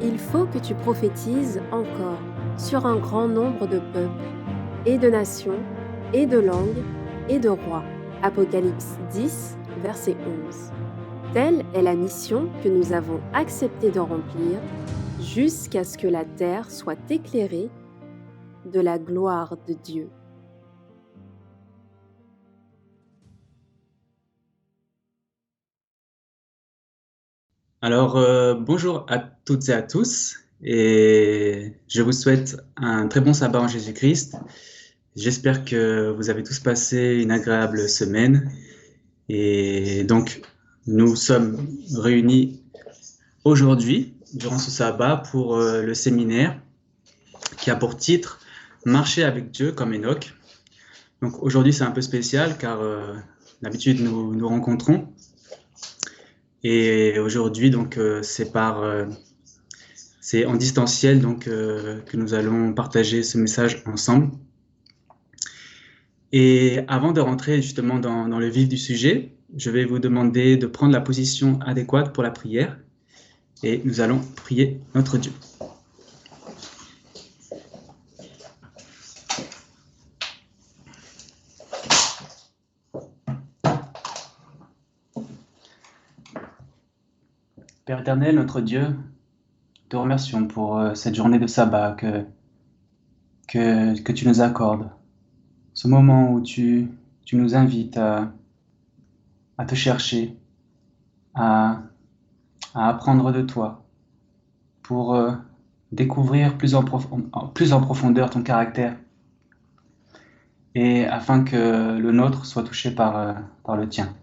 Il faut que tu prophétises encore sur un grand nombre de peuples, et de nations, et de langues, et de rois. Apocalypse 10, verset 11. Telle est la mission que nous avons accepté de remplir jusqu'à ce que la terre soit éclairée de la gloire de Dieu. Alors, bonjour à toutes et à tous, et je vous souhaite un très bon sabbat en Jésus-Christ. J'espère que vous avez tous passé une agréable semaine. Et donc, nous sommes réunis aujourd'hui, durant ce sabbat, pour le séminaire qui a pour titre « Marcher avec Dieu comme Enoch ». Donc aujourd'hui, c'est un peu spécial car d'habitude, nous nous rencontrons. Et aujourd'hui, donc, c'est en distanciel donc, que nous allons partager ce message ensemble. Et avant de rentrer justement dans le vif du sujet, je vais vous demander de prendre la position adéquate pour la prière et nous allons prier notre Dieu. Père éternel, notre Dieu, te remercions pour cette journée de sabbat que tu nous accordes. Ce moment où tu nous invites à te chercher, à apprendre de toi, pour découvrir plus en profondeur ton caractère, et afin que le nôtre soit touché par le tien.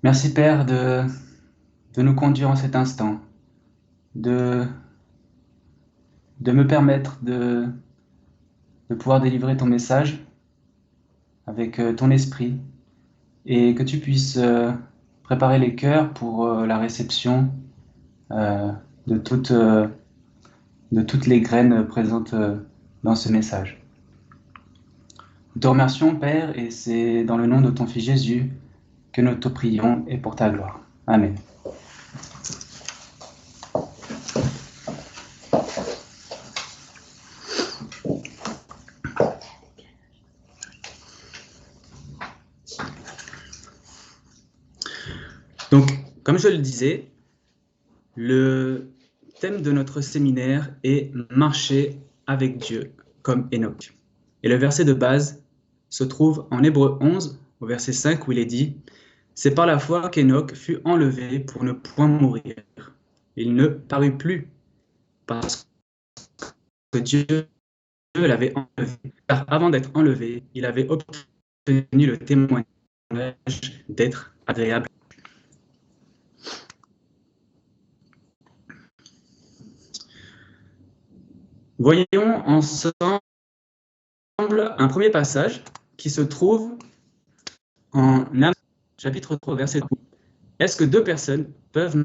Merci Père de nous conduire en cet instant, de me permettre de pouvoir délivrer ton message avec ton esprit, et que tu puisses préparer les cœurs pour la réception de toutes les graines présentes dans ce message. Nous te remercions, Père, et c'est dans le nom de ton Fils Jésus que nous te prions et pour ta gloire. Amen. Donc, comme je le disais, le thème de notre séminaire est « Marcher avec Dieu comme Enoch ». Et le verset de base se trouve en Hébreux 11, au verset 5, où il est dit « C'est par la foi qu'Enoch fut enlevé pour ne point mourir. Il ne parut plus parce que Dieu l'avait enlevé. Car avant d'être enlevé, il avait obtenu le témoignage d'être agréable. » Voyons ensemble un premier passage qui se trouve en Amos, chapitre 3, verset 3. Est-ce que deux personnes peuvent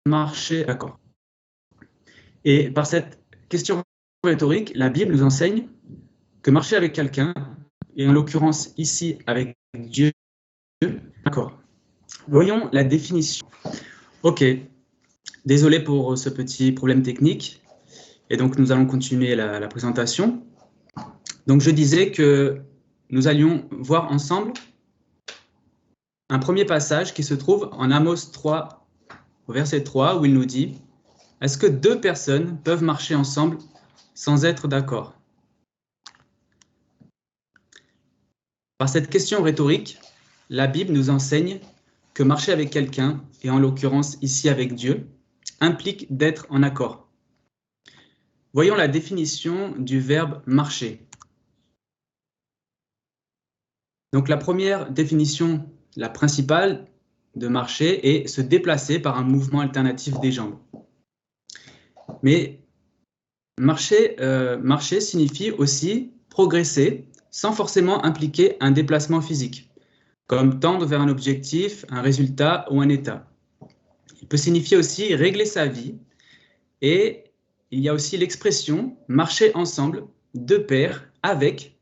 marcher d'accord? Et par cette question rhétorique, la Bible nous enseigne que marcher avec quelqu'un, et en l'occurrence ici avec Dieu, d'accord. Voyons la définition. Ok, désolé pour ce petit problème technique. Et donc nous allons continuer la présentation. Donc je disais que nous allions voir ensemble un premier passage qui se trouve en Amos 3, au verset 3, où il nous dit « Est-ce que deux personnes peuvent marcher ensemble sans être d'accord ?» Par cette question rhétorique, la Bible nous enseigne que marcher avec quelqu'un, et en l'occurrence ici avec Dieu, implique d'être en accord. Voyons la définition du verbe « marcher ». Donc la première définition, la principale de marcher, est se déplacer par un mouvement alternatif des jambes. Mais marcher signifie aussi progresser sans forcément impliquer un déplacement physique, comme tendre vers un objectif, un résultat ou un état. Il peut signifier aussi régler sa vie, et il y a aussi l'expression marcher ensemble, de pair, avec,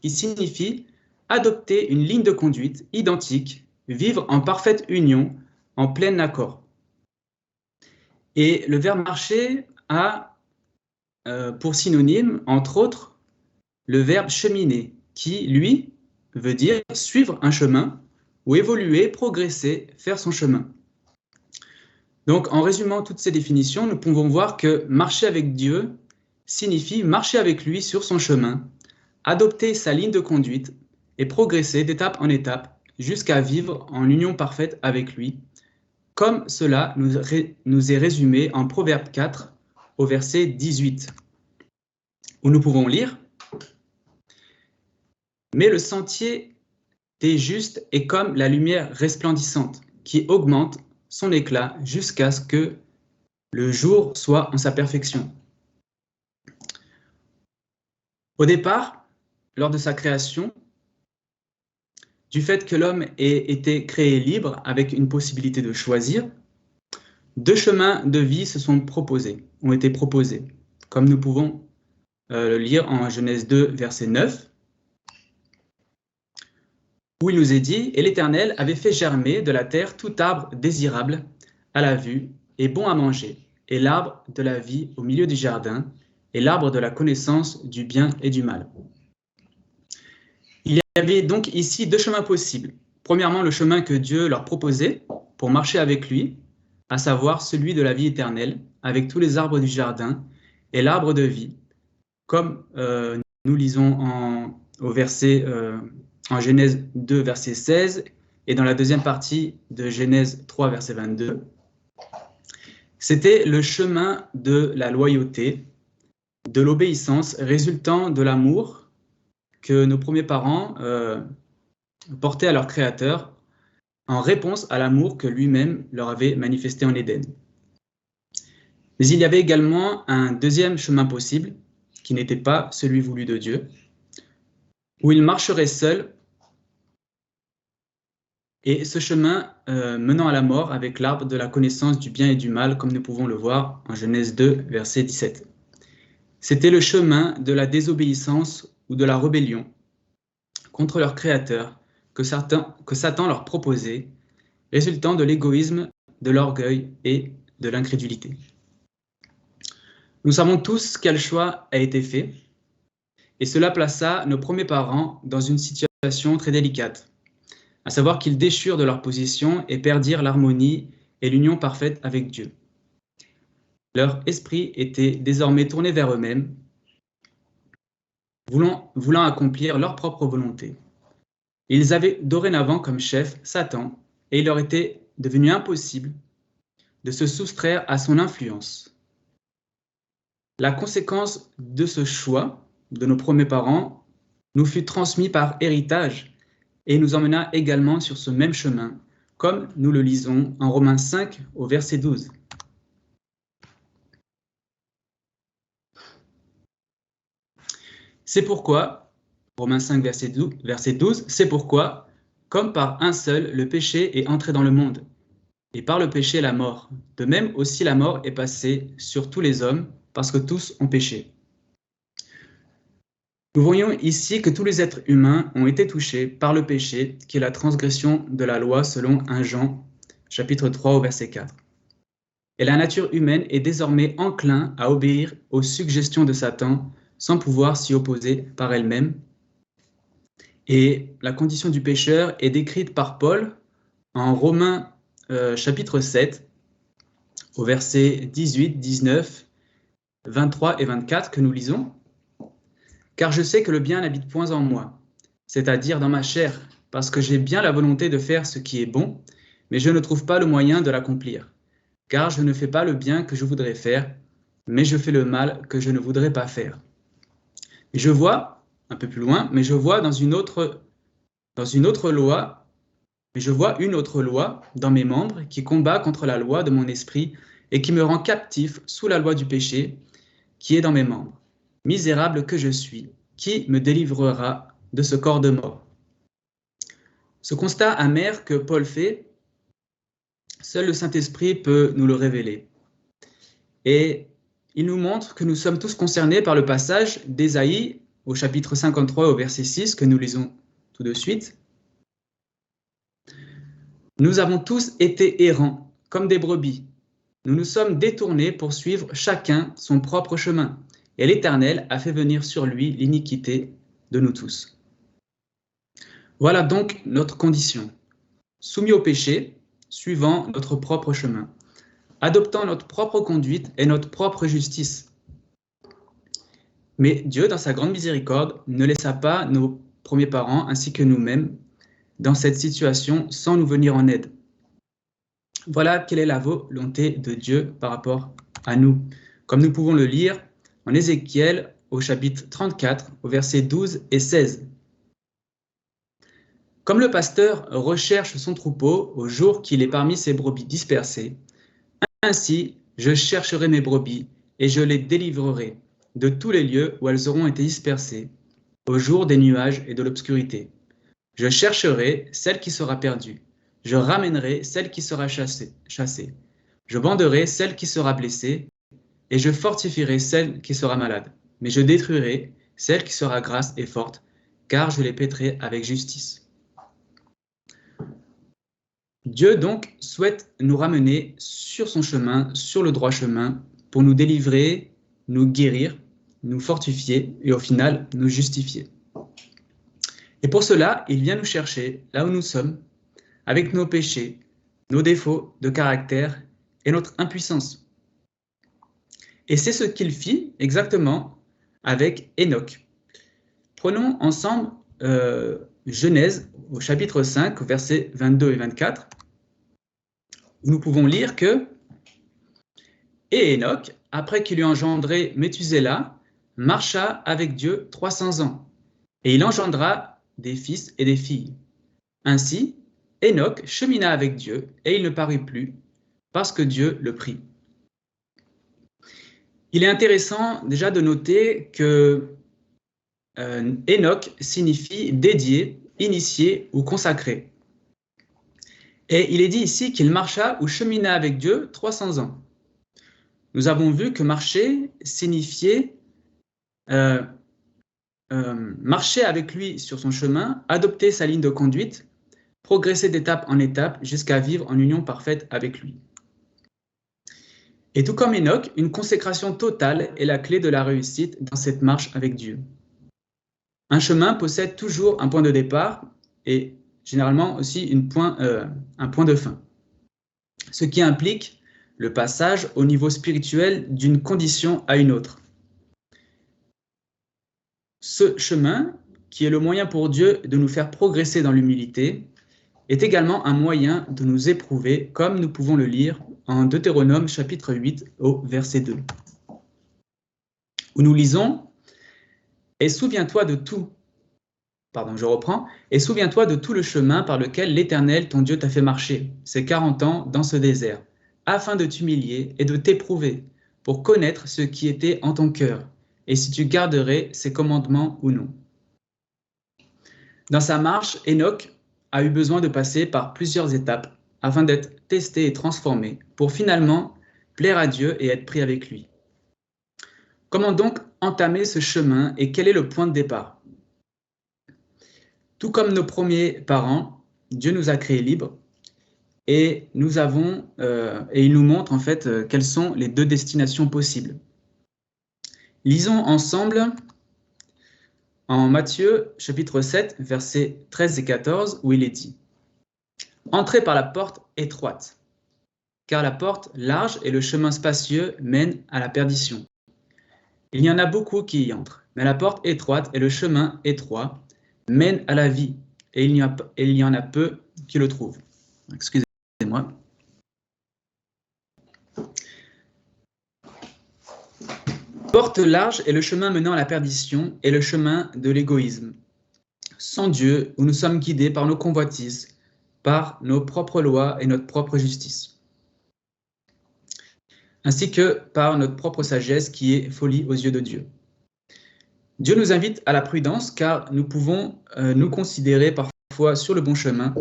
qui signifie adopter une ligne de conduite identique, vivre en parfaite union en plein accord. Et le verbe marcher a pour synonyme, entre autres, le verbe cheminer, qui, lui, veut dire suivre un chemin ou évoluer, progresser, faire son chemin. Donc, en résumant toutes ces définitions, nous pouvons voir que marcher avec Dieu signifie marcher avec lui sur son chemin, adopter sa ligne de conduite et progresser d'étape en étape jusqu'à vivre en union parfaite avec lui, comme cela nous est résumé en Proverbe 4 au verset 18, où nous pouvons lire « Mais le sentier des justes est comme la lumière resplendissante qui augmente son éclat jusqu'à ce que le jour soit en sa perfection. » Au départ, lors de sa création, du fait que l'homme ait été créé libre avec une possibilité de choisir, 2 chemins de vie ont été proposés, comme nous pouvons le lire en Genèse 2, verset 9, où il nous est dit « Et l'Éternel avait fait germer de la terre tout arbre désirable à la vue et bon à manger, et l'arbre de la vie au milieu du jardin, et l'arbre de la connaissance du bien et du mal. » Il y avait donc ici 2 chemins possibles. Premièrement, le chemin que Dieu leur proposait pour marcher avec lui, à savoir celui de la vie éternelle, avec tous les arbres du jardin et l'arbre de vie, comme nous lisons en Genèse 2, verset 16, et dans la deuxième partie de Genèse 3, verset 22. C'était le chemin de la loyauté, de l'obéissance résultant de l'amour que nos premiers parents portaient à leur Créateur en réponse à l'amour que lui-même leur avait manifesté en Éden. Mais il y avait également un deuxième chemin possible, qui n'était pas celui voulu de Dieu, où il marcherait seul, et ce chemin menant à la mort avec l'arbre de la connaissance du bien et du mal, comme nous pouvons le voir en Genèse 2, verset 17. C'était le chemin de la désobéissance ou de la rébellion contre leur Créateur que Satan leur proposait, résultant de l'égoïsme, de l'orgueil et de l'incrédulité. Nous savons tous quel choix a été fait, et cela plaça nos premiers parents dans une situation très délicate, à savoir qu'ils déchurent de leur position et perdirent l'harmonie et l'union parfaite avec Dieu. Leur esprit était désormais tourné vers eux-mêmes, voulant accomplir leur propre volonté. Ils avaient dorénavant comme chef Satan, et il leur était devenu impossible de se soustraire à son influence. La conséquence de ce choix de nos premiers parents nous fut transmis par héritage et nous emmena également sur ce même chemin, comme nous le lisons en Romains 5 au verset 12. C'est pourquoi, Romains 5 verset 12, c'est pourquoi, comme par un seul, le péché est entré dans le monde, et par le péché la mort. De même aussi la mort est passée sur tous les hommes, parce que tous ont péché. Nous voyons ici que tous les êtres humains ont été touchés par le péché, qui est la transgression de la loi selon 1 Jean, chapitre 3 au verset 4. Et la nature humaine est désormais enclin à obéir aux suggestions de Satan, sans pouvoir s'y opposer par elle-même. Et la condition du pécheur est décrite par Paul en Romains chapitre 7, au verset 18, 19, 23 et 24 que nous lisons. « Car je sais que le bien n'habite point en moi, c'est-à-dire dans ma chair, parce que j'ai bien la volonté de faire ce qui est bon, mais je ne trouve pas le moyen de l'accomplir. Car je ne fais pas le bien que je voudrais faire, mais je fais le mal que je ne voudrais pas faire. Et je vois, un peu plus loin, mais je vois une autre loi dans mes membres qui combat contre la loi de mon esprit et qui me rend captif sous la loi du péché qui est dans mes membres. Misérable que je suis, qui me délivrera de ce corps de mort ?» Ce constat amer que Paul fait, seul le Saint-Esprit peut nous le révéler. Et il nous montre que nous sommes tous concernés par le passage d'Ésaïe au chapitre 53 au verset 6 que nous lisons tout de suite, Nous avons tous été errants, comme des brebis. Nous nous sommes détournés pour suivre chacun son propre chemin, et l'Éternel a fait venir sur lui l'iniquité de nous tous. Voilà donc notre condition, soumis au péché, suivant notre propre chemin, adoptant notre propre conduite et notre propre justice. Mais Dieu, dans sa grande miséricorde, ne laissa pas nos premiers parents ainsi que nous-mêmes dans cette situation sans nous venir en aide. Voilà quelle est la volonté de Dieu par rapport à nous. Comme nous pouvons le lire en Ézéchiel au chapitre 34, au versets 12 et 16. Comme le pasteur recherche son troupeau au jour qu'il est parmi ses brebis dispersées, ainsi je chercherai mes brebis et je les délivrerai de tous les lieux où elles auront été dispersées, au jour des nuages et de l'obscurité. Je chercherai celle qui sera perdue. Je ramènerai celle qui sera chassée. Je banderai celle qui sera blessée, et je fortifierai celle qui sera malade. Mais je détruirai celle qui sera grasse et forte, car je les paîtrai avec justice. Dieu donc souhaite nous ramener sur son chemin, sur le droit chemin, pour nous délivrer, nous guérir, nous fortifier et au final nous justifier. Et pour cela, il vient nous chercher là où nous sommes, avec nos péchés, nos défauts de caractère et notre impuissance. Et c'est ce qu'il fit exactement avec Enoch. Prenons ensemble Genèse au chapitre 5, versets 22 et 24, où nous pouvons lire que « Et Enoch, après qu'il eut engendré Méthusela, marcha avec Dieu 300 ans, et il engendra des fils et des filles. Ainsi, Enoch chemina avec Dieu, et il ne parut plus, parce que Dieu le prit. » Il est intéressant déjà de noter que Enoch signifie dédié, initié ou consacré. Et il est dit ici qu'il marcha ou chemina avec Dieu 300 ans. Nous avons vu que marcher signifiait marcher avec lui sur son chemin, adopter sa ligne de conduite, progresser d'étape en étape jusqu'à vivre en union parfaite avec lui. Et tout comme Enoch, une consécration totale est la clé de la réussite dans cette marche avec Dieu. Un chemin possède toujours un point de départ et généralement aussi un point de fin, ce qui implique le passage au niveau spirituel d'une condition à une autre. Ce chemin, qui est le moyen pour Dieu de nous faire progresser dans l'humilité, est également un moyen de nous éprouver, comme nous pouvons le lire en Deutéronome chapitre 8 au verset 2, où nous lisons « Et souviens-toi de tout ». Et souviens-toi de tout le chemin par lequel l'Éternel, ton Dieu, t'a fait marcher, ces 40 ans dans ce désert, afin de t'humilier et de t'éprouver, pour connaître ce qui était en ton cœur, et si tu garderais ses commandements ou non. Dans sa marche, Enoch a eu besoin de passer par plusieurs étapes afin d'être testé et transformé, pour finalement plaire à Dieu et être pris avec lui. Comment donc entamer ce chemin et quel est le point de départ ? Tout comme nos premiers parents, Dieu nous a créés libres et il nous montre en fait quelles sont les deux destinations possibles. Lisons ensemble en Matthieu chapitre 7, versets 13 et 14, où il est dit « Entrez par la porte étroite, car la porte large et le chemin spacieux mènent à la perdition. Il y en a beaucoup qui y entrent, mais la porte étroite et le chemin étroit mènent à la vie, et il y en a peu qui le trouvent. » Excusez-moi. Porte large est le chemin menant à la perdition et le chemin de l'égoïsme. Sans Dieu, où nous sommes guidés par nos convoitises, par nos propres lois et notre propre justice, ainsi que par notre propre sagesse qui est folie aux yeux de Dieu. Dieu nous invite à la prudence car nous pouvons nous considérer parfois sur le bon chemin,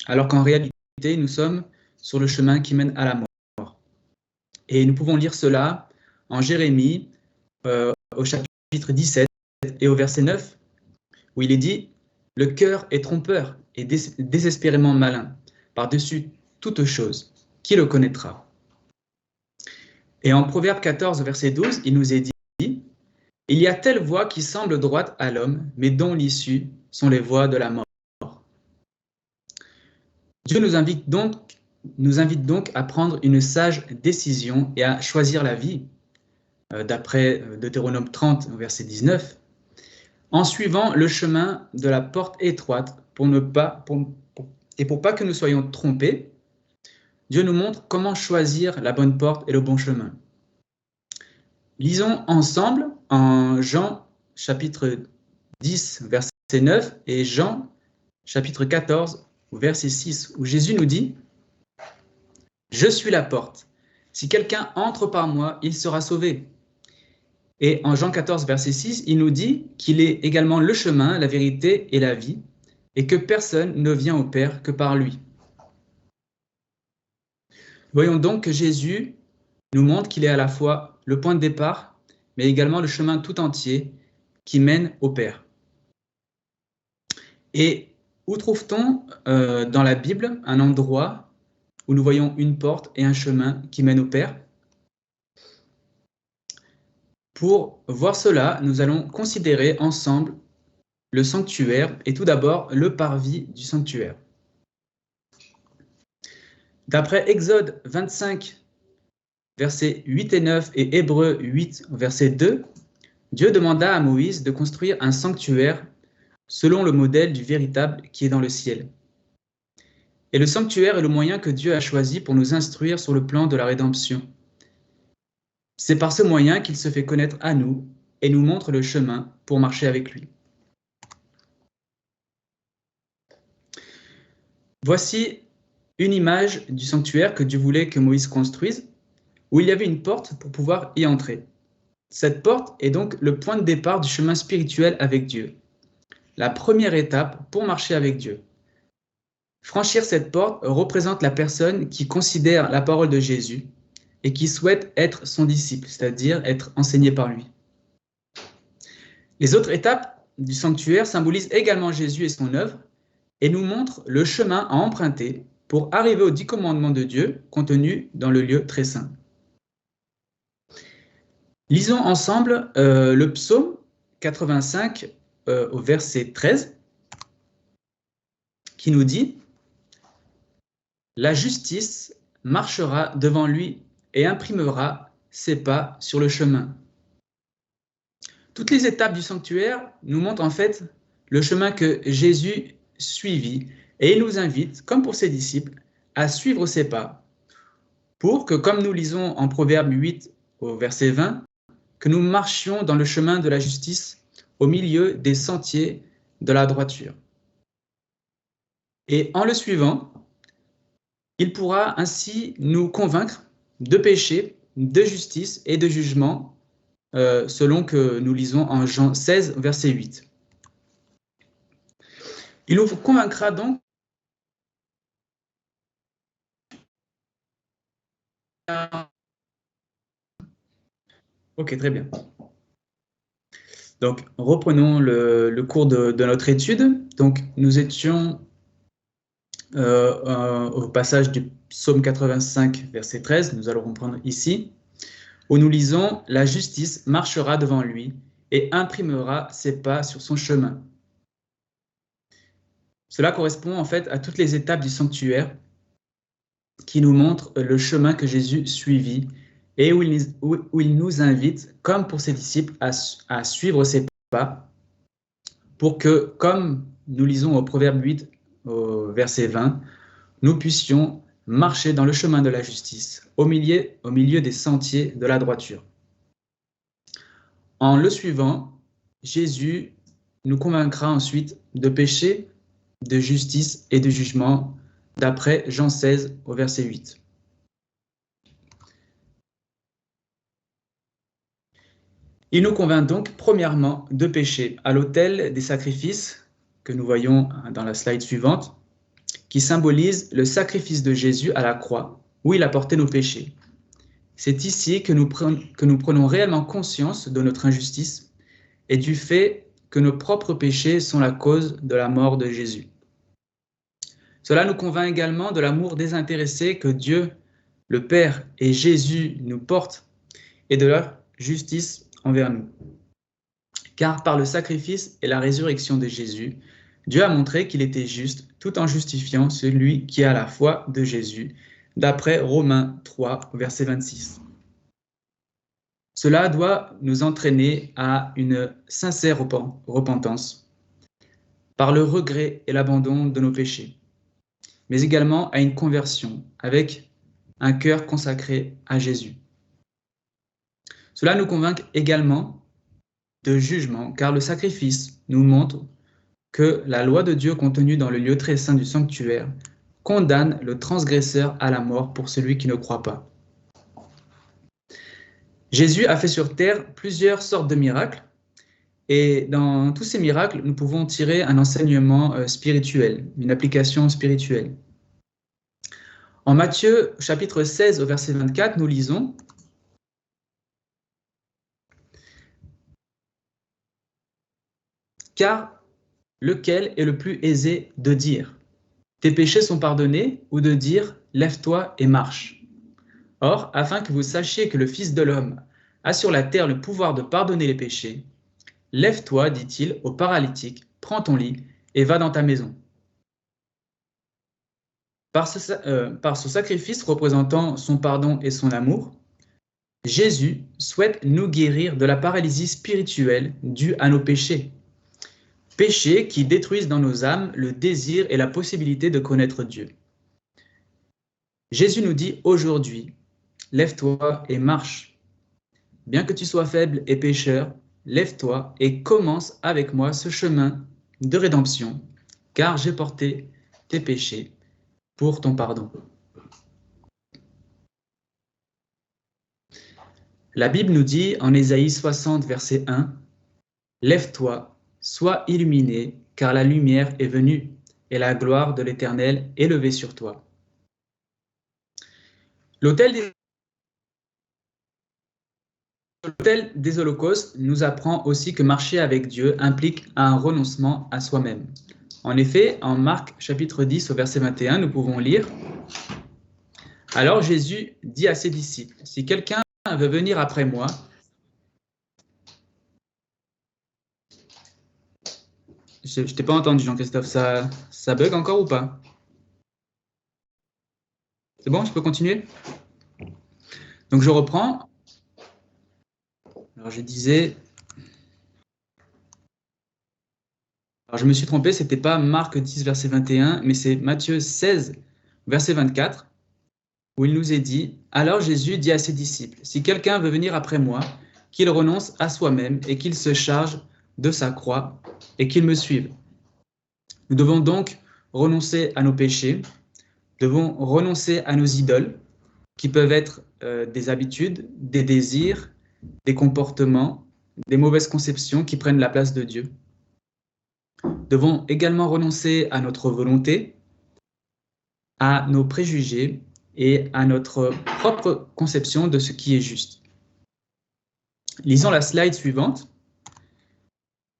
alors qu'en réalité, nous sommes sur le chemin qui mène à la mort. Et nous pouvons lire cela en Jérémie, au chapitre 17 et au verset 9, où il est dit « Le cœur est trompeur et désespérément malin. par-dessus toute chose. Qui le connaîtra? Et en Proverbe 14, verset 12, il nous est dit, « Il y a telle voie qui semble droite à l'homme, mais dont l'issue sont les voies de la mort. » Dieu nous invite donc à prendre une sage décision et à choisir la vie, d'après Deutéronome 30, verset 19, en suivant le chemin de la porte étroite pour pas que nous soyons trompés. Dieu nous montre comment choisir la bonne porte et le bon chemin. Lisons ensemble en Jean chapitre 10, verset 9 et Jean chapitre 14, verset 6, où Jésus nous dit « Je suis la porte. Si quelqu'un entre par moi, il sera sauvé. » Et en Jean 14, verset 6, il nous dit qu'il est également le chemin, la vérité et la vie, et que personne ne vient au Père que par lui. Voyons donc que Jésus nous montre qu'il est à la fois le point de départ, mais également le chemin tout entier qui mène au Père. Et où trouve-t-on dans la Bible un endroit où nous voyons une porte et un chemin qui mènent au Père? Pour voir cela, nous allons considérer ensemble le sanctuaire et tout d'abord le parvis du sanctuaire. D'après Exode 25, versets 8 et 9 et Hébreux 8, verset 2, Dieu demanda à Moïse de construire un sanctuaire selon le modèle du véritable qui est dans le ciel. Et le sanctuaire est le moyen que Dieu a choisi pour nous instruire sur le plan de la rédemption. C'est par ce moyen qu'il se fait connaître à nous et nous montre le chemin pour marcher avec lui. Voici une image du sanctuaire que Dieu voulait que Moïse construise, où il y avait une porte pour pouvoir y entrer. Cette porte est donc le point de départ du chemin spirituel avec Dieu. La première étape pour marcher avec Dieu. Franchir cette porte représente la personne qui considère la parole de Jésus et qui souhaite être son disciple, c'est-à-dire être enseigné par lui. Les autres étapes du sanctuaire symbolisent également Jésus et son œuvre et nous montrent le chemin à emprunter pour arriver aux 10 commandements de Dieu contenus dans le lieu très saint. Lisons ensemble le psaume 85 au verset 13 qui nous dit « La justice marchera devant lui et imprimera ses pas sur le chemin. » Toutes les étapes du sanctuaire nous montrent en fait le chemin que Jésus suivit et il nous invite, comme pour ses disciples, à suivre ses pas pour que, comme nous lisons en Proverbe 8 au verset 20, que nous marchions dans le chemin de la justice au milieu des sentiers de la droiture. Et en le suivant, il pourra ainsi nous convaincre de péché, de justice et de jugement, selon que nous lisons en Jean 16, verset 8. Il nous convaincra donc Ok, très bien. Donc, reprenons le cours de notre étude. Donc, nous étions au passage du psaume 85, verset 13, nous allons reprendre ici, où nous lisons « La justice marchera devant lui et imprimera ses pas sur son chemin ». Cela correspond en fait à toutes les étapes du sanctuaire qui nous montrent le chemin que Jésus suivit et où il nous invite, comme pour ses disciples, à suivre ses pas pour que, comme nous lisons au Proverbe 8, au verset 20, nous puissions marcher dans le chemin de la justice, au milieu des sentiers de la droiture. En le suivant, Jésus nous convaincra ensuite de péché, de justice et de jugement, d'après Jean 16 au verset 8. Il nous convainc donc, premièrement, de pécher à l'autel des sacrifices que nous voyons dans la slide suivante, qui symbolise le sacrifice de Jésus à la croix, où il a porté nos péchés. C'est ici que nous prenons réellement conscience de notre injustice et du fait que nos propres péchés sont la cause de la mort de Jésus. Cela nous convainc également de l'amour désintéressé que Dieu, le Père et Jésus nous portent et de leur justice envers nous. Car par le sacrifice et la résurrection de Jésus, Dieu a montré qu'il était juste tout en justifiant celui qui a la foi de Jésus, d'après Romains 3, verset 26. Cela doit nous entraîner à une sincère repentance, par le regret et l'abandon de nos péchés, mais également à une conversion avec un cœur consacré à Jésus. Cela nous convainc également de jugement, car le sacrifice nous montre que la loi de Dieu contenue dans le lieu très saint du sanctuaire condamne le transgresseur à la mort pour celui qui ne croit pas. Jésus a fait sur terre plusieurs sortes de miracles, et dans tous ces miracles, nous pouvons tirer un enseignement spirituel, une application spirituelle. En Matthieu chapitre 16 au verset 24, nous lisons: Car lequel est le plus aisé de dire « Tes péchés sont pardonnés » ou de dire « Lève-toi et marche ». Or, afin que vous sachiez que le Fils de l'homme a sur la terre le pouvoir de pardonner les péchés, lève-toi, dit-il au paralytique, prends ton lit et va dans ta maison. Par ce sacrifice représentant son pardon et son amour, Jésus souhaite nous guérir de la paralysie spirituelle due à nos péchés. Péchés qui détruisent dans nos âmes le désir et la possibilité de connaître Dieu. Jésus nous dit aujourd'hui, lève-toi et marche. Bien que tu sois faible et pécheur, lève-toi et commence avec moi ce chemin de rédemption, car j'ai porté tes péchés pour ton pardon. La Bible nous dit en Ésaïe 60, verset 1, « Lève-toi, sois illuminé, car la lumière est venue, et la gloire de l'Éternel est levée sur toi. » L'autel des holocaustes nous apprend aussi que marcher avec Dieu implique un renoncement à soi-même. En effet, en Marc chapitre 10 au verset 21, nous pouvons lire « Alors Jésus dit à ses disciples, « Si quelqu'un veut venir après moi, » Je t'ai pas entendu, Jean-Christophe, ça bug encore ou pas? C'est bon, je peux continuer? Donc je reprends. Alors je disais... Alors je me suis trompé, c'était pas Marc 10, verset 21, mais c'est Matthieu 16, verset 24, où il nous est dit, « Alors Jésus dit à ses disciples, « Si quelqu'un veut venir après moi, qu'il renonce à soi-même et qu'il se charge de sa croix et qu'il me suive. » Nous devons donc renoncer à nos péchés, devons renoncer à nos idoles, qui peuvent être des habitudes, des désirs, des comportements, des mauvaises conceptions qui prennent la place de Dieu. Devons également renoncer à notre volonté, à nos préjugés et à notre propre conception de ce qui est juste. Lisons la slide suivante.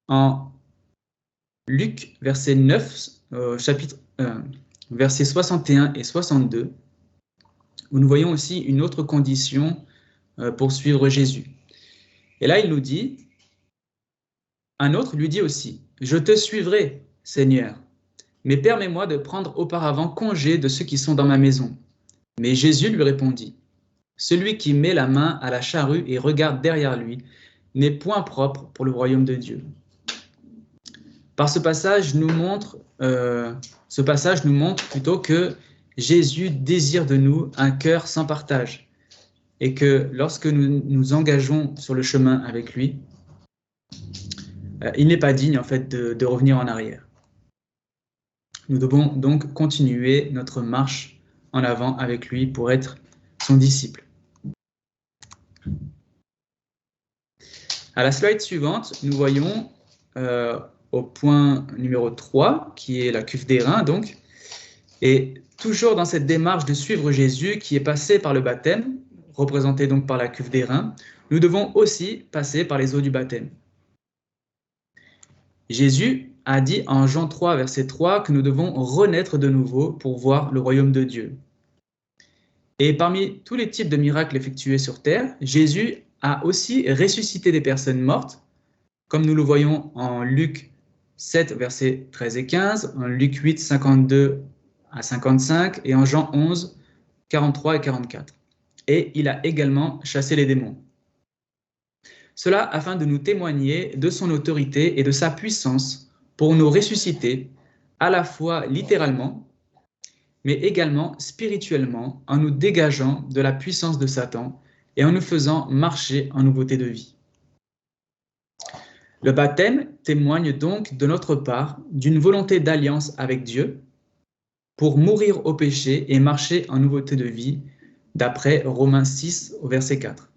En Luc, verset 9, versets 61 et 62, où nous voyons aussi une autre condition pour suivre Jésus. Et là, il nous dit, un autre lui dit aussi, « Je te suivrai, Seigneur, mais permets-moi de prendre auparavant congé de ceux qui sont dans ma maison. » Mais Jésus lui répondit, « Celui qui met la main à la charrue et regarde derrière lui n'est point propre pour le royaume de Dieu. » Par ce passage nous montre plutôt que Jésus désire de nous un cœur sans partage et que lorsque nous nous engageons sur le chemin avec lui, il n'est pas digne en fait de revenir en arrière. Nous devons donc continuer notre marche en avant avec lui pour être son disciple. À la slide suivante, nous voyons au point numéro 3, qui est la cuve d'airain, donc, et toujours dans cette démarche de suivre Jésus qui est passé par le baptême, représenté donc par la cuve d'airain, nous devons aussi passer par les eaux du baptême. Jésus a dit en Jean 3, verset 3, que nous devons renaître de nouveau pour voir le royaume de Dieu. Et parmi tous les types de miracles effectués sur terre, Jésus a aussi ressuscité des personnes mortes, comme nous le voyons en Luc 7, versets 13 et 15, en Luc 8, 52 à 55, et en Jean 11, 43 et 44. Et il a également chassé les démons. Cela afin de nous témoigner de son autorité et de sa puissance pour nous ressusciter, à la fois littéralement, mais également spirituellement, en nous dégageant de la puissance de Satan et en nous faisant marcher en nouveauté de vie. Le baptême témoigne donc de notre part d'une volonté d'alliance avec Dieu pour mourir au péché et marcher en nouveauté de vie, d'après Romains 6 au verset 4.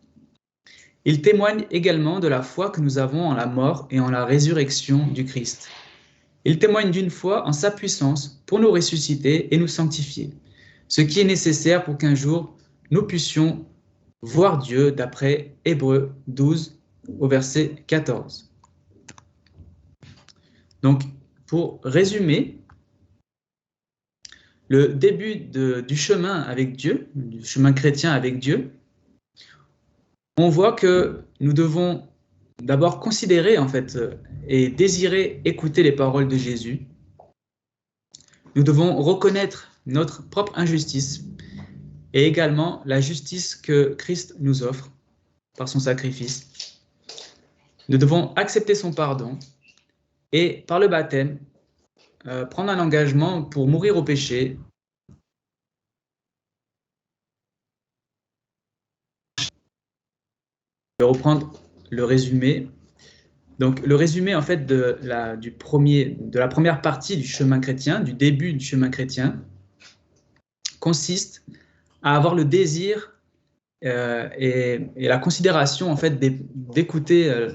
Il témoigne également de la foi que nous avons en la mort et en la résurrection du Christ. Il témoigne d'une foi en sa puissance pour nous ressusciter et nous sanctifier, ce qui est nécessaire pour qu'un jour nous puissions voir Dieu, d'après Hébreux 12 au verset 14. Donc, pour résumer, le début du chemin avec Dieu, du chemin chrétien avec Dieu, on voit que nous devons d'abord considérer en fait et désirer écouter les paroles de Jésus. Nous devons reconnaître notre propre injustice et également la justice que Christ nous offre par son sacrifice. Nous devons accepter son pardon et par le baptême, prendre un engagement pour mourir au péché. Je vais reprendre le résumé. Donc, le résumé en fait de la première partie du chemin chrétien, du début du chemin chrétien, consiste à avoir le désir et la considération en fait d'écouter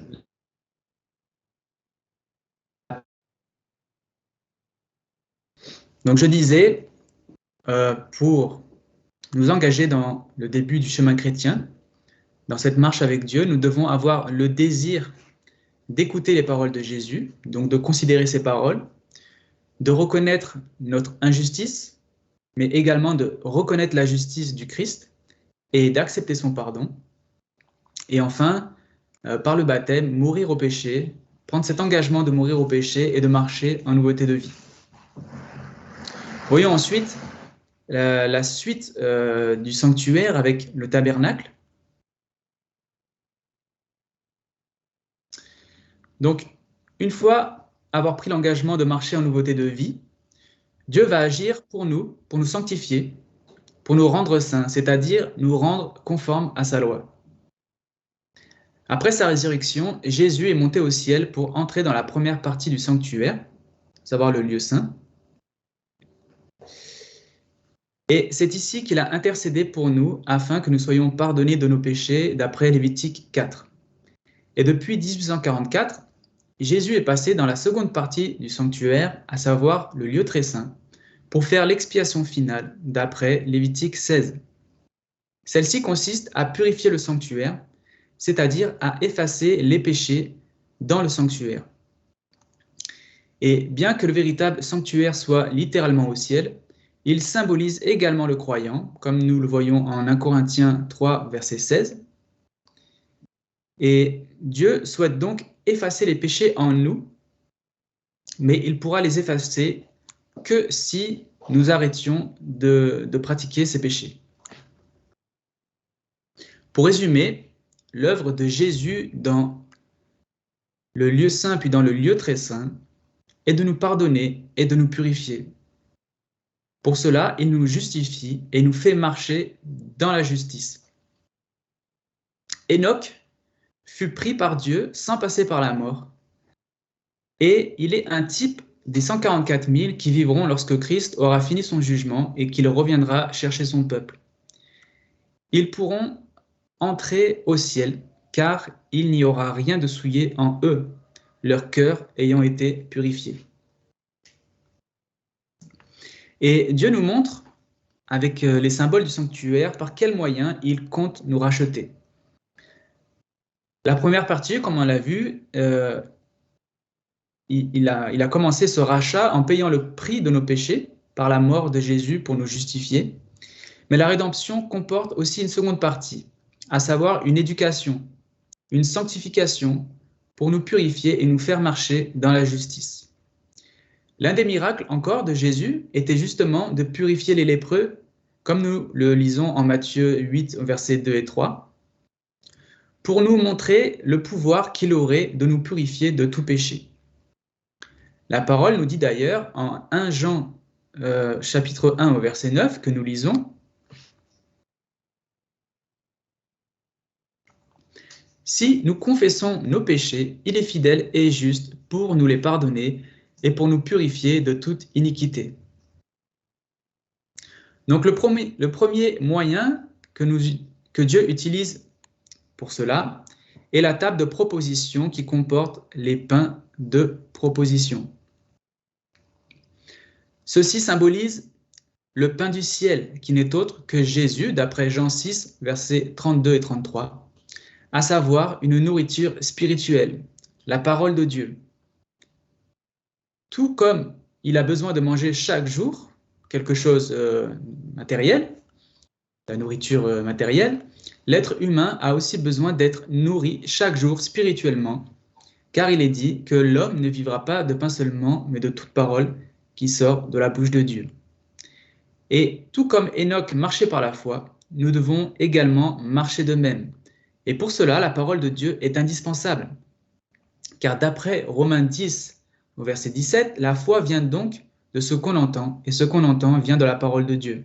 Donc, je disais, pour nous engager dans le début du chemin chrétien, dans cette marche avec Dieu, nous devons avoir le désir d'écouter les paroles de Jésus, donc de considérer ses paroles, de reconnaître notre injustice, mais également de reconnaître la justice du Christ et d'accepter son pardon. Et enfin, par le baptême, mourir au péché, prendre cet engagement de mourir au péché et de marcher en nouveauté de vie. Voyons ensuite la suite du sanctuaire avec le tabernacle. Donc, une fois avoir pris l'engagement de marcher en nouveauté de vie, Dieu va agir pour nous sanctifier, pour nous rendre saints, c'est-à-dire nous rendre conformes à sa loi. Après sa résurrection, Jésus est monté au ciel pour entrer dans la première partie du sanctuaire, à savoir le lieu saint. Et c'est ici qu'il a intercédé pour nous afin que nous soyons pardonnés de nos péchés, d'après Lévitique 4. Et depuis 1844, Jésus est passé dans la seconde partie du sanctuaire, à savoir le lieu très saint, pour faire l'expiation finale, d'après Lévitique 16. Celle-ci consiste à purifier le sanctuaire, c'est-à-dire à effacer les péchés dans le sanctuaire. Et bien que le véritable sanctuaire soit littéralement au ciel, il symbolise également le croyant, comme nous le voyons en 1 Corinthiens 3, verset 16. Et Dieu souhaite donc effacer les péchés en nous, mais il pourra les effacer que si nous arrêtions de pratiquer ces péchés. Pour résumer, l'œuvre de Jésus dans le lieu saint puis dans le lieu très saint est de nous pardonner et de nous purifier. Pour cela, il nous justifie et nous fait marcher dans la justice. Enoch fut pris par Dieu sans passer par la mort. Et il est un type des 144 000 qui vivront lorsque Christ aura fini son jugement et qu'il reviendra chercher son peuple. Ils pourront entrer au ciel, car il n'y aura rien de souillé en eux, leur cœur ayant été purifié. Et Dieu nous montre, avec les symboles du sanctuaire, par quels moyens il compte nous racheter. La première partie, comme on l'a vu, il a commencé ce rachat en payant le prix de nos péchés par la mort de Jésus pour nous justifier. Mais la rédemption comporte aussi une seconde partie, à savoir une éducation, une sanctification pour nous purifier et nous faire marcher dans la justice. L'un des miracles encore de Jésus était justement de purifier les lépreux, comme nous le lisons en Matthieu 8, versets 2 et 3, pour nous montrer le pouvoir qu'il aurait de nous purifier de tout péché. La parole nous dit d'ailleurs en 1 Jean chapitre 1 au verset 9 que nous lisons: si nous confessons nos péchés, il est fidèle et juste pour nous les pardonner et pour nous purifier de toute iniquité. Donc le premier moyen que Dieu utilise pour cela est la table de proposition qui comporte les pains de proposition. Ceci symbolise le pain du ciel, qui n'est autre que Jésus, d'après Jean 6, versets 32 et 33, à savoir une nourriture spirituelle, la parole de Dieu. Tout comme il a besoin de manger chaque jour quelque chose matériel, la nourriture matérielle, l'être humain a aussi besoin d'être nourri chaque jour spirituellement, car il est dit que l'homme ne vivra pas de pain seulement, mais de toute parole qui sort de la bouche de Dieu. Et tout comme Enoch marchait par la foi, nous devons également marcher de même. Et pour cela, la parole de Dieu est indispensable. Car d'après Romains 10, au verset 17, la foi vient donc de ce qu'on entend, et ce qu'on entend vient de la parole de Dieu.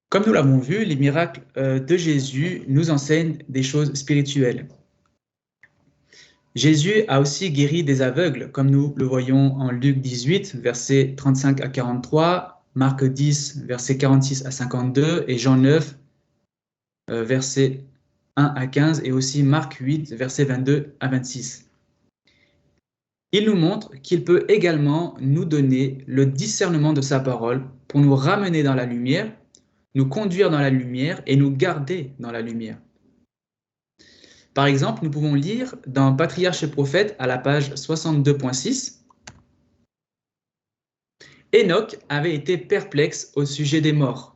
Comme nous l'avons vu, les miracles de Jésus nous enseignent des choses spirituelles. Jésus a aussi guéri des aveugles, comme nous le voyons en Luc 18, versets 35 à 43, Marc 10, versets 46 à 52, et Jean 9, versets 1 à 15, et aussi Marc 8, versets 22 à 26. Il nous montre qu'il peut également nous donner le discernement de sa parole pour nous ramener dans la lumière, nous conduire dans la lumière et nous garder dans la lumière. Par exemple, nous pouvons lire dans Patriarches et Prophètes à la page 62.6 « Enoch avait été perplexe au sujet des morts.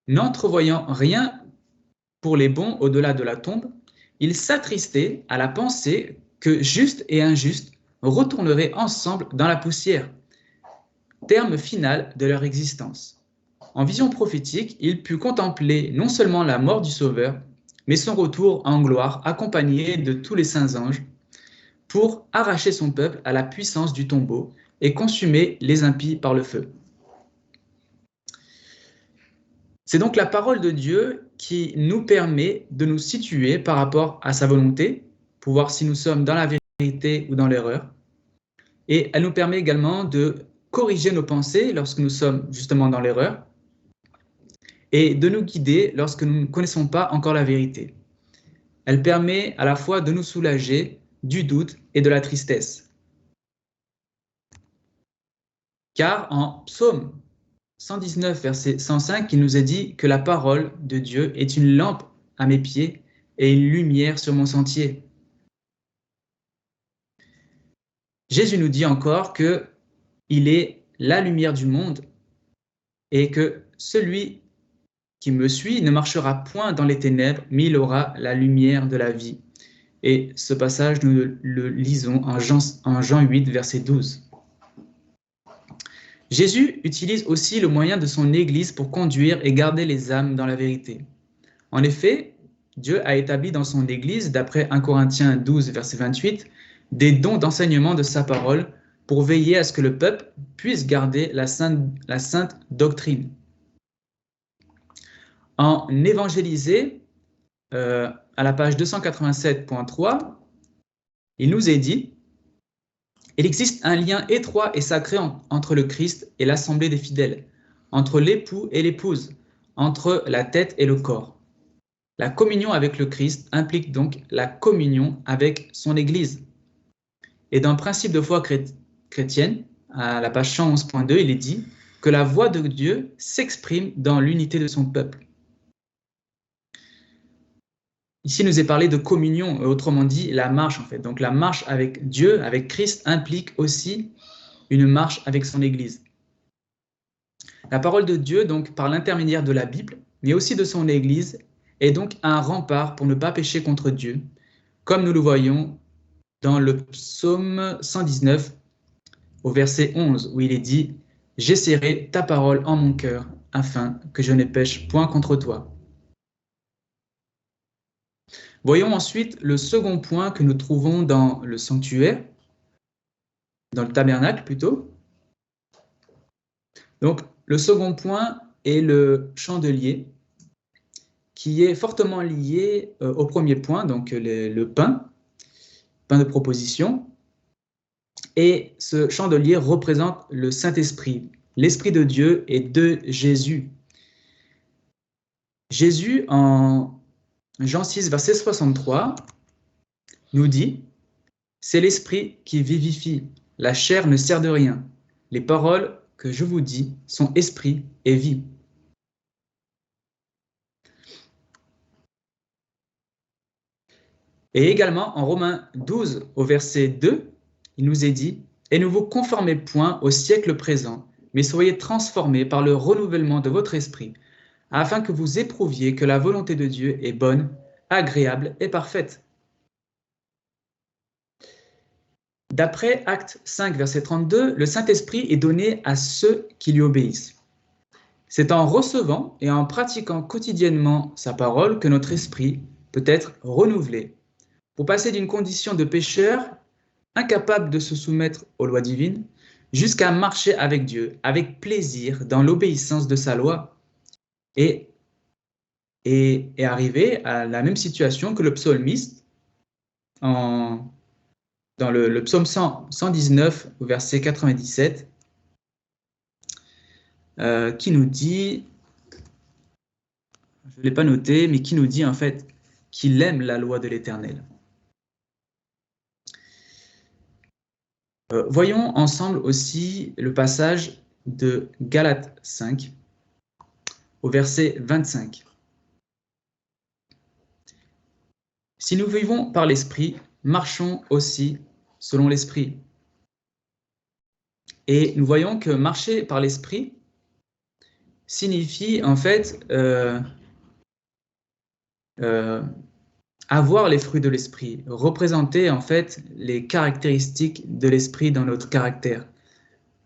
N'entrevoyant rien pour les bons au-delà de la tombe, il s'attristait à la pensée que juste et injuste retourneraient ensemble dans la poussière, terme final de leur existence. En vision prophétique, il put contempler non seulement la mort du Sauveur, mais son retour en gloire accompagné de tous les saints anges pour arracher son peuple à la puissance du tombeau et consumer les impies par le feu. C'est donc la parole de Dieu qui nous permet de nous situer par rapport à sa volonté, pour voir si nous sommes dans la vérité ou dans l'erreur. Et elle nous permet également de corriger nos pensées lorsque nous sommes justement dans l'erreur, et de nous guider lorsque nous ne connaissons pas encore la vérité. Elle permet à la fois de nous soulager du doute et de la tristesse. Car en Psaume 119, verset 105, il nous est dit que la parole de Dieu est une lampe à mes pieds et une lumière sur mon sentier. Jésus nous dit encore qu'il est la lumière du monde et que celui qui me suit ne marchera point dans les ténèbres, mais il aura la lumière de la vie. Et ce passage, nous le lisons en Jean 8, verset 12. Jésus utilise aussi le moyen de son Église pour conduire et garder les âmes dans la vérité. En effet, Dieu a établi dans son Église, d'après 1 Corinthiens 12, verset 28, des dons d'enseignement de sa parole pour veiller à ce que le peuple puisse garder la sainte doctrine. En évangélisé, à la page 287.3, il nous est dit « Il existe un lien étroit et sacré entre le Christ et l'assemblée des fidèles, entre l'époux et l'épouse, entre la tête et le corps. La communion avec le Christ implique donc la communion avec son Église. Et dans le principe de foi chrétienne, à la page 111.2, il est dit que la voix de Dieu s'exprime dans l'unité de son peuple. ici, il nous est parlé de communion, autrement dit, la marche, en fait. Donc, la marche avec Dieu, avec Christ, implique aussi une marche avec son Église. La parole de Dieu, donc, par l'intermédiaire de la Bible, mais aussi de son Église, est donc un rempart pour ne pas pécher contre Dieu, comme nous le voyons dans le psaume 119, au verset 11, où il est dit « J'essaierai ta parole en mon cœur, afin que je ne pêche point contre toi. » Voyons ensuite le second point que nous trouvons dans le sanctuaire, dans le tabernacle plutôt. Donc, le second point est le chandelier, qui est fortement lié au premier point, donc le pain de proposition. Et ce chandelier représente le Saint-Esprit, l'Esprit de Dieu et de Jésus. Jésus, en Jean 6, verset 63, nous dit « C'est l'Esprit qui vivifie, la chair ne sert de rien. Les paroles que je vous dis sont esprit et vie. » Et également, en Romains 12, au verset 2, il nous est dit « Et ne vous conformez point au siècle présent, mais soyez transformés par le renouvellement de votre esprit, afin que vous éprouviez que la volonté de Dieu est bonne, agréable et parfaite. » D'après Actes 5, verset 32, le Saint-Esprit est donné à ceux qui lui obéissent. C'est en recevant et en pratiquant quotidiennement sa parole que notre esprit peut être renouvelé, pour passer d'une condition de pécheur, incapable de se soumettre aux lois divines, jusqu'à marcher avec Dieu, avec plaisir, dans l'obéissance de sa loi, et arriver à la même situation que le psalmiste dans le psaume 119, verset 97, qui nous dit, je ne l'ai pas noté, mais qui nous dit en fait qu'il aime la loi de l'Éternel. Voyons ensemble aussi le passage de Galates 5, au verset 25. Si nous vivons par l'Esprit, marchons aussi selon l'Esprit. Et nous voyons que marcher par l'Esprit signifie en fait avoir les fruits de l'Esprit, représenter en fait les caractéristiques de l'Esprit dans notre caractère.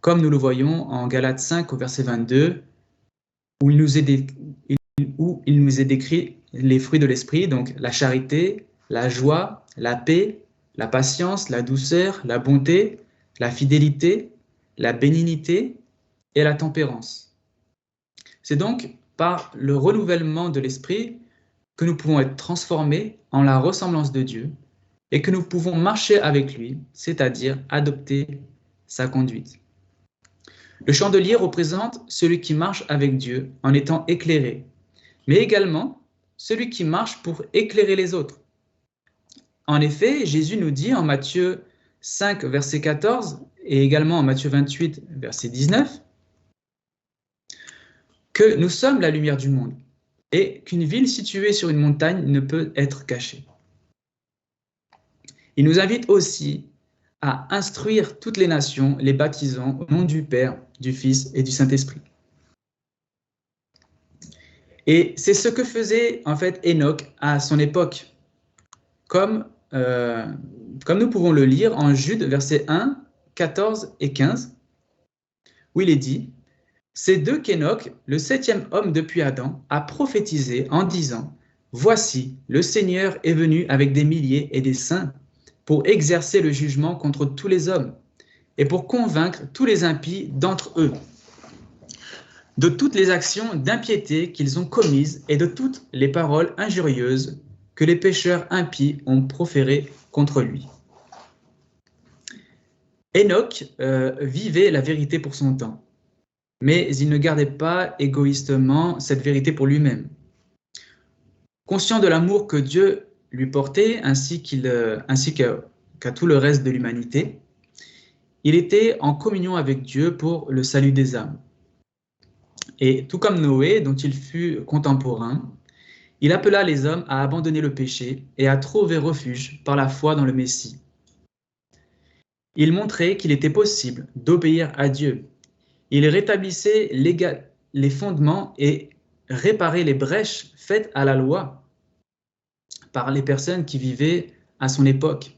Comme nous le voyons en Galates 5 au verset 22, où il nous est décrit les fruits de l'Esprit, donc la charité, la joie, la paix, la patience, la douceur, la bonté, la fidélité, la bénignité et la tempérance. C'est donc par le renouvellement de l'Esprit que nous pouvons être transformés en la ressemblance de Dieu et que nous pouvons marcher avec lui, c'est-à-dire adopter sa conduite. Le chandelier représente celui qui marche avec Dieu en étant éclairé, mais également celui qui marche pour éclairer les autres. En effet, Jésus nous dit en Matthieu 5, verset 14, et également en Matthieu 28, verset 19, que nous sommes la lumière du monde et qu'une ville située sur une montagne ne peut être cachée. Il nous invite aussi à instruire toutes les nations, les baptisant au nom du Père, du Fils et du Saint-Esprit. Et c'est ce que faisait en fait Enoch à son époque, comme nous pouvons le lire en Jude, versets 1, 14 et 15, où il est dit « C'est d'eux qu'Enoch, le 7e homme depuis Adam, a prophétisé en disant « Voici, le Seigneur est venu avec des milliers et des saints pour exercer le jugement contre tous les hommes et pour convaincre tous les impies d'entre eux de toutes les actions d'impiété qu'ils ont commises et de toutes les paroles injurieuses que les pécheurs impies ont proférées contre lui. » Enoch vivait la vérité pour son temps, mais il ne gardait pas égoïstement cette vérité pour lui-même. Conscient de l'amour que Dieu lui portait, ainsi qu'à tout le reste de l'humanité, il était en communion avec Dieu pour le salut des âmes. Et tout comme Noé, dont il fut contemporain, Il appela les hommes à abandonner le péché et à trouver refuge par la foi dans le Messie. Il montrait qu'il était possible d'obéir à Dieu. Il rétablissait les fondements et réparait les brèches faites à la loi par les personnes qui vivaient à son époque.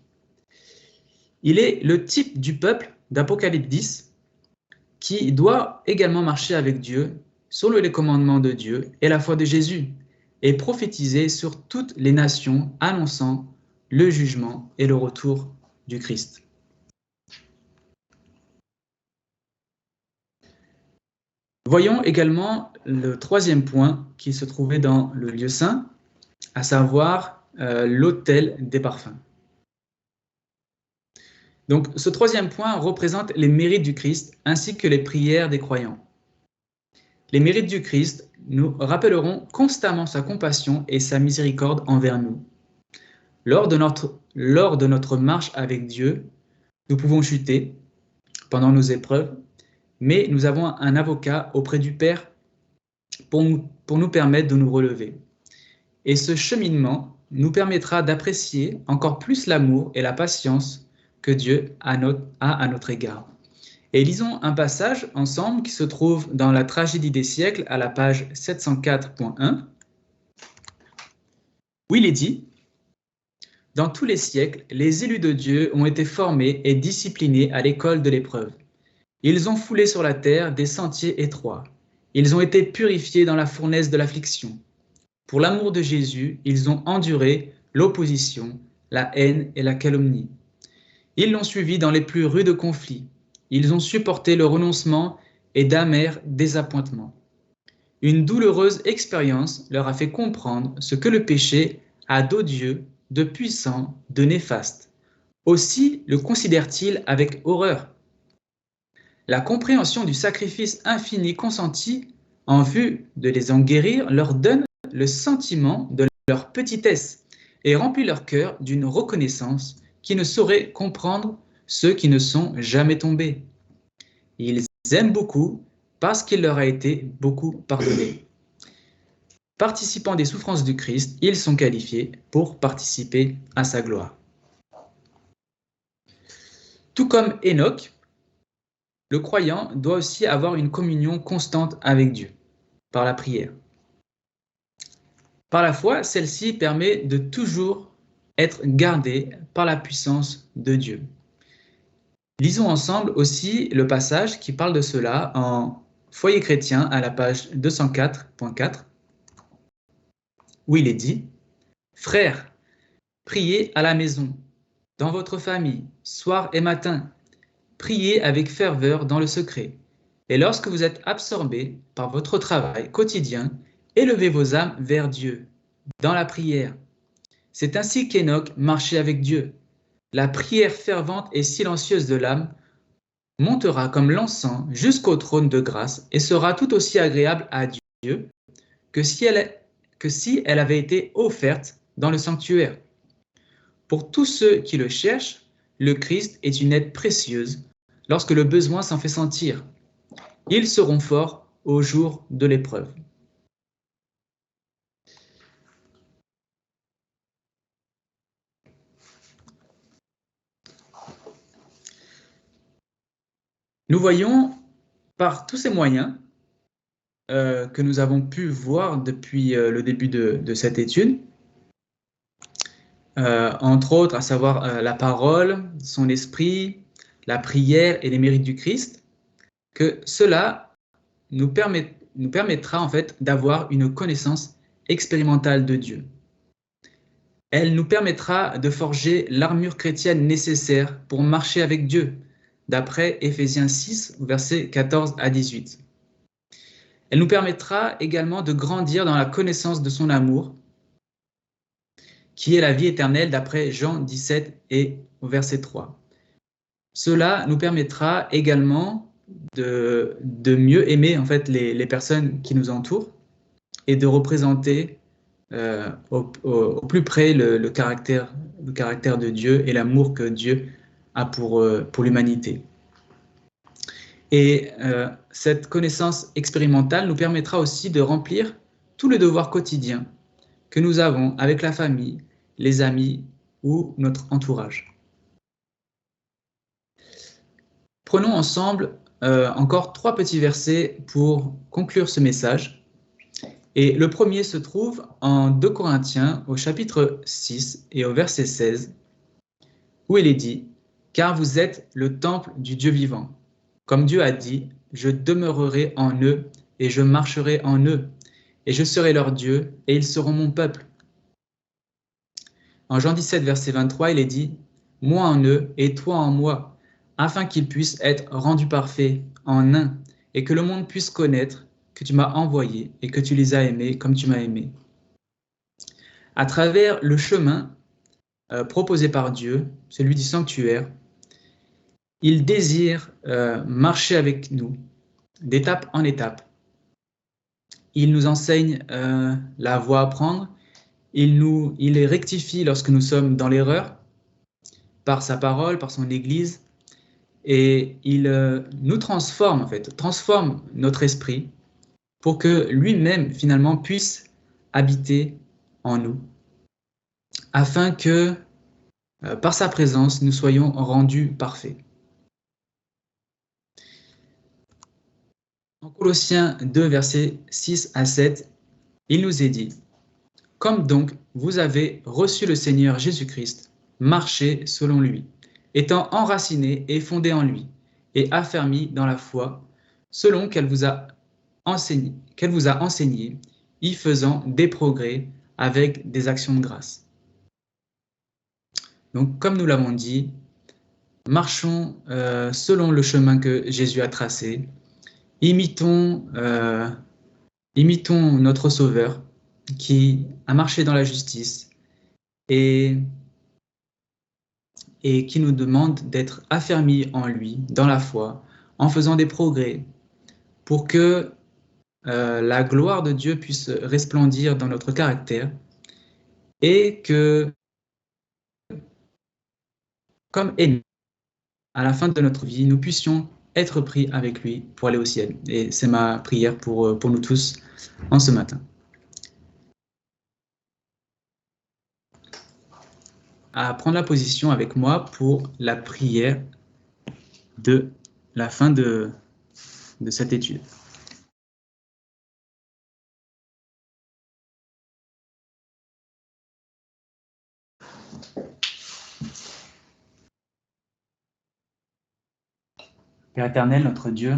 Il est le type du peuple d'Apocalypse 10 qui doit également marcher avec Dieu, selon les commandements de Dieu et la foi de Jésus, et prophétiser sur toutes les nations, annonçant le jugement et le retour du Christ. Voyons également le troisième point qui se trouvait dans le lieu saint, à savoir l'autel des parfums. Donc, ce troisième point représente les mérites du Christ ainsi que les prières des croyants. Les mérites du Christ nous rappelleront constamment sa compassion et sa miséricorde envers nous. Lors de notre marche avec Dieu, nous pouvons chuter pendant nos épreuves, mais nous avons un avocat auprès du Père pour nous permettre de nous relever. Et ce cheminement nous permettra d'apprécier encore plus l'amour et la patience que Dieu a à notre égard. Et lisons un passage ensemble qui se trouve dans la Tragédie des siècles à la page 704.1, où il est dit « Dans tous les siècles, les élus de Dieu ont été formés et disciplinés à l'école de l'épreuve. Ils ont foulé sur la terre des sentiers étroits. Ils ont été purifiés dans la fournaise de l'affliction. Pour l'amour de Jésus, ils ont enduré l'opposition, la haine et la calomnie. Ils l'ont suivi dans les plus rudes conflits. Ils ont supporté le renoncement et d'amers désappointements. Une douloureuse expérience leur a fait comprendre ce que le péché a d'odieux, de puissant, de néfaste. Aussi le considèrent-ils avec horreur. La compréhension du sacrifice infini consenti en vue de les en guérir leur donne le sentiment de leur petitesse et remplit leur cœur d'une reconnaissance qui ne saurait comprendre ceux qui ne sont jamais tombés. Ils aiment beaucoup parce qu'il leur a été beaucoup pardonné. Participant des souffrances du Christ, ils sont qualifiés pour participer à sa gloire. Tout comme Enoch, le croyant doit aussi avoir une communion constante avec Dieu, par la prière. Par la foi, celle-ci permet de toujours être gardée par la puissance de Dieu. Lisons ensemble aussi le passage qui parle de cela en Foyer chrétien à la page 204.4, où il est dit « Frères, priez à la maison, dans votre famille, soir et matin, priez avec ferveur dans le secret. Et lorsque vous êtes absorbés par votre travail quotidien, élevez vos âmes vers Dieu, dans la prière. C'est ainsi qu'Enoch marchait avec Dieu. La prière fervente et silencieuse de l'âme montera comme l'encens jusqu'au trône de grâce et sera tout aussi agréable à Dieu que si elle avait été offerte dans le sanctuaire. Pour tous ceux qui le cherchent, le Christ est une aide précieuse lorsque le besoin s'en fait sentir. Ils seront forts au jour de l'épreuve. Nous voyons par tous ces moyens que nous avons pu voir depuis le début de cette étude, entre autres, à savoir la parole, son esprit, la prière et les mérites du Christ, que cela nous permettra en fait d'avoir une connaissance expérimentale de Dieu. Elle nous permettra de forger l'armure chrétienne nécessaire pour marcher avec Dieu, d'après Éphésiens 6, versets 14 à 18. Elle nous permettra également de grandir dans la connaissance de son amour, qui est la vie éternelle, d'après Jean 17 et au verset 3. Cela nous permettra également de mieux aimer en fait les personnes qui nous entourent et de représenter au plus près le caractère de Dieu et l'amour que Dieu a pour l'humanité. Et cette connaissance expérimentale nous permettra aussi de remplir tous les devoirs quotidiens que nous avons avec la famille, les amis ou notre entourage. Prenons ensemble encore 3 petits versets pour conclure ce message. Et le premier se trouve en 2 Corinthiens au chapitre 6 et au verset 16, où il est dit « Car vous êtes le temple du Dieu vivant. Comme Dieu a dit, je demeurerai en eux et je marcherai en eux, et je serai leur Dieu et ils seront mon peuple. » En Jean 17, verset 23, il est dit « Moi en eux et toi en moi, afin qu'ils puissent être rendus parfaits en un, et que le monde puisse connaître que tu m'as envoyé et que tu les as aimés comme tu m'as aimé. » À travers le chemin proposé par Dieu, celui du sanctuaire, il désire marcher avec nous d'étape en étape. Il nous enseigne la voie à prendre, il les rectifie lorsque nous sommes dans l'erreur, par sa parole, par son Église, et il nous transforme, transforme notre esprit pour que lui-même, finalement, puisse habiter en nous, afin que, par sa présence, nous soyons rendus parfaits. En Colossiens 2, versets 6 à 7, il nous est dit « Comme donc vous avez reçu le Seigneur Jésus-Christ, marchez selon lui, étant enracinés et fondés en lui, et affermis dans la foi, selon qu'elle vous a enseigné, y faisant des progrès avec des actions de grâce. » Donc, comme nous l'avons dit, marchons selon le chemin que Jésus a tracé, imitons notre Sauveur qui a marché dans la justice et qui nous demande d'être affermis en lui, dans la foi, en faisant des progrès pour que la gloire de Dieu puisse resplendir dans notre caractère et que, comme ennemis, à la fin de notre vie, nous puissions être pris avec lui pour aller au ciel. Et c'est ma prière pour nous tous en ce matin. À prendre la position avec moi pour la prière de la fin de cette étude. Père éternel, notre Dieu,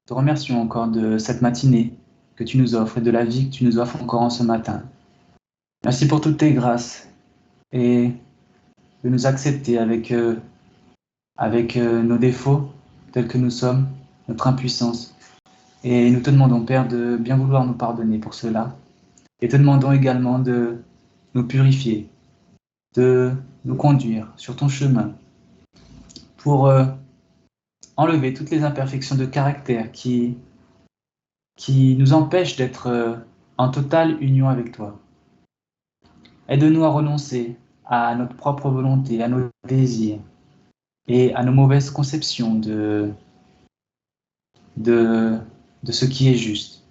te remercions encore de cette matinée que tu nous offres et de la vie que tu nous offres encore en ce matin. Merci pour toutes tes grâces et de nous accepter avec nos défauts tels que nous sommes, notre impuissance. Et nous te demandons, Père, de bien vouloir nous pardonner pour cela. Et te demandons également de nous purifier, de nous conduire sur ton chemin pour enlever toutes les imperfections de caractère qui nous empêchent d'être en totale union avec toi. Aide-nous à renoncer à notre propre volonté, à nos désirs et à nos mauvaises conceptions de ce qui est juste.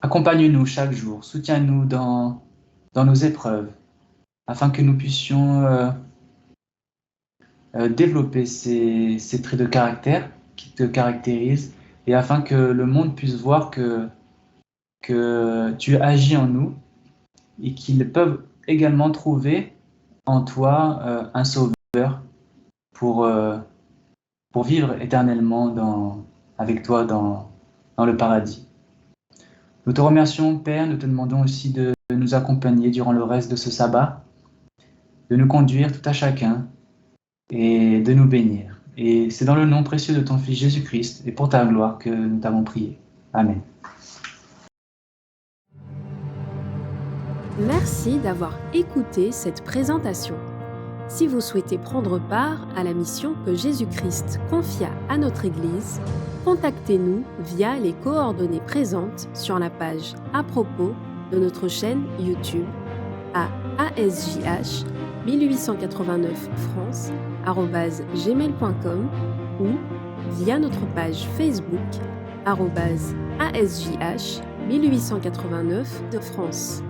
Accompagne-nous chaque jour, soutiens-nous dans nos épreuves, afin que nous puissions développer ces traits de caractère qui te caractérisent, et afin que le monde puisse voir que tu agis en nous et qu'ils peuvent également trouver en toi un sauveur pour vivre éternellement avec toi dans le paradis. Nous te remercions, Père, nous te demandons aussi de nous accompagner durant le reste de ce sabbat, de nous conduire tout à chacun et de nous bénir. Et c'est dans le nom précieux de ton Fils Jésus-Christ et pour ta gloire que nous t'avons prié. Amen. Merci d'avoir écouté cette présentation. Si vous souhaitez prendre part à la mission que Jésus-Christ confia à notre Église, contactez-nous via les coordonnées présentes sur la page à propos de notre chaîne YouTube à ASJH 1889 France@gmail.com ou via notre page Facebook @ASJH 1889 de France.